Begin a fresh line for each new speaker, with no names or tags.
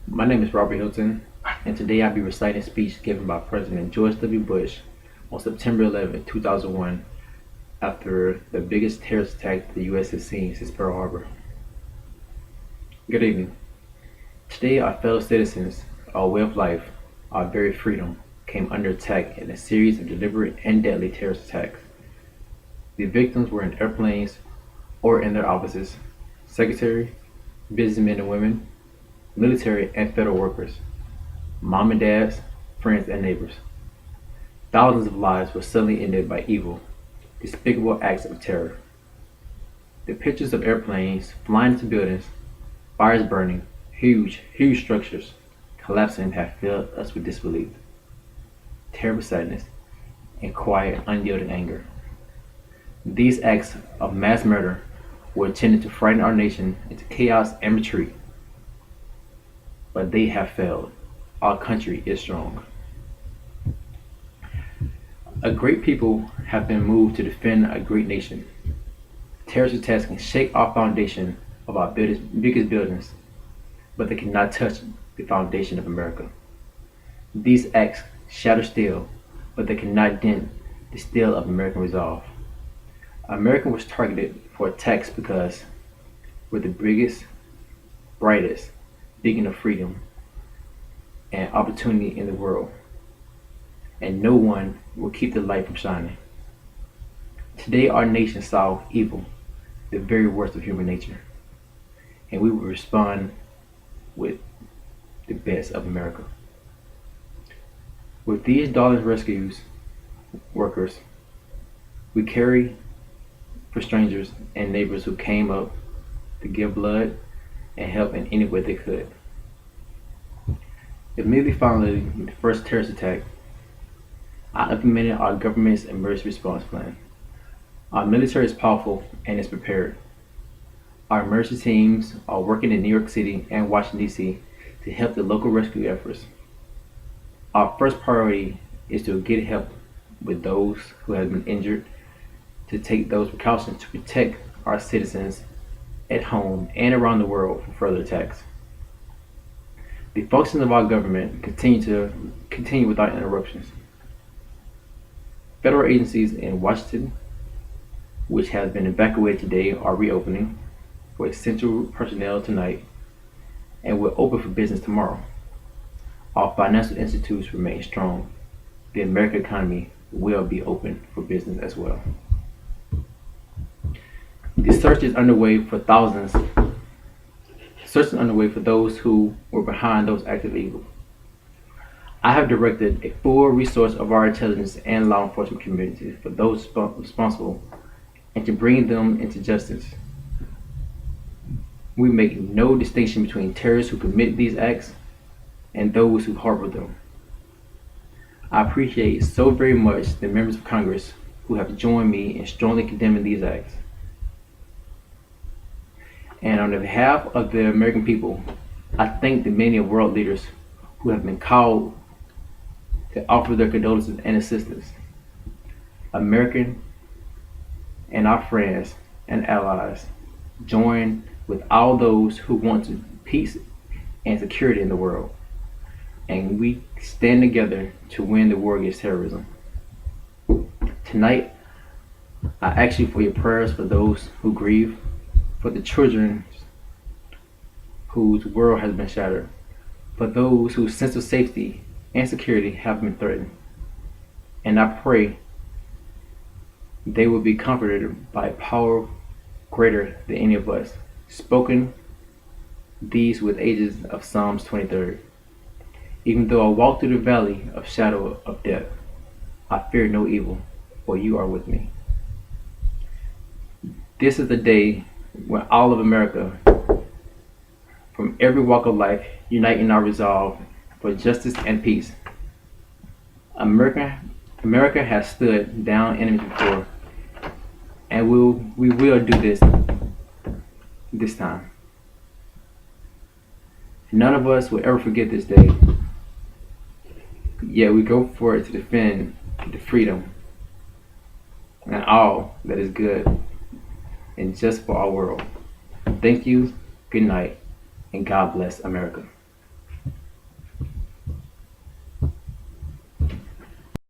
My name is Robert Hilton, and today I'll be reciting a speech given by President George W. Bush on September 11, 2001, after the biggest terrorist attack the U.S. has seen since Pearl Harbor. Good evening. Today, our fellow citizens, our way of life, our very freedom, came under attack in a series of deliberate and deadly terrorist attacks. The victims were in airplanes or in their offices, secretary, businessmen and women, military and federal workers, mom and dads, friends and neighbors. Thousands of lives were suddenly ended by evil, despicable acts of terror. The pictures of airplanes flying into buildings, fires burning, huge structures collapsing have filled us with disbelief, terrible sadness, and quiet, unyielding anger. These acts of mass murder were intended to frighten our nation into chaos and retreat, but they have failed. Our country is strong. A great people have been moved to defend a great nation. Terrorist attacks can shake our foundation of our biggest buildings, but they cannot touch the foundation of America. These acts shatter steel, but they cannot dent the steel of American resolve. America was targeted for attacks because we're the biggest, brightest, beacon of freedom and opportunity in the world, and no one will keep the light from shining. Today, our nation saw evil, the very worst of human nature, and we will respond with the best of America. With these Darling Rescues workers, we carry for strangers and neighbors who came up to give blood and help in any way they could. Immediately following the first terrorist attack, I implemented our government's emergency response plan. Our military is powerful and is prepared. Our emergency teams are working in New York City and Washington, D.C. to help the local rescue efforts. Our first priority is to get help with those who have been injured, to take those precautions to protect our citizens at home and around the world from further attacks. The functions of our government continue without interruptions. Federal agencies in Washington, which has been evacuated today, are reopening for essential personnel tonight and will open for business tomorrow. Our financial institutes remain strong. The American economy will be open for business as well. The search is underway for those who were behind those acts of evil. I have directed a full resource of our intelligence and law enforcement community for those responsible and to bring them into justice. We make no distinction between terrorists who commit these acts and those who harbor them. I appreciate so very much the members of Congress who have joined me in strongly condemning these acts. And on behalf of the American people, I thank the many world leaders who have been called to offer their condolences and assistance. American and our friends and allies join with all those who want peace and security in the world, and we stand together to win the war against terrorism. Tonight, I ask you for your prayers for those who grieve, for the children whose world has been shattered, for those whose sense of safety and security have been threatened. And I pray they will be comforted by power greater than any of us, spoken these with ages of Psalms 23. Even though I walk through the valley of shadow of death, I fear no evil, for you are with me. This is the day when all of America, from every walk of life, unite in our resolve for justice and peace. America has stood down enemies before, and we will do this time. None of us will ever forget this day, yet we go forward to defend the freedom and all that is good and just for our world. Thank you, good night, and God bless America.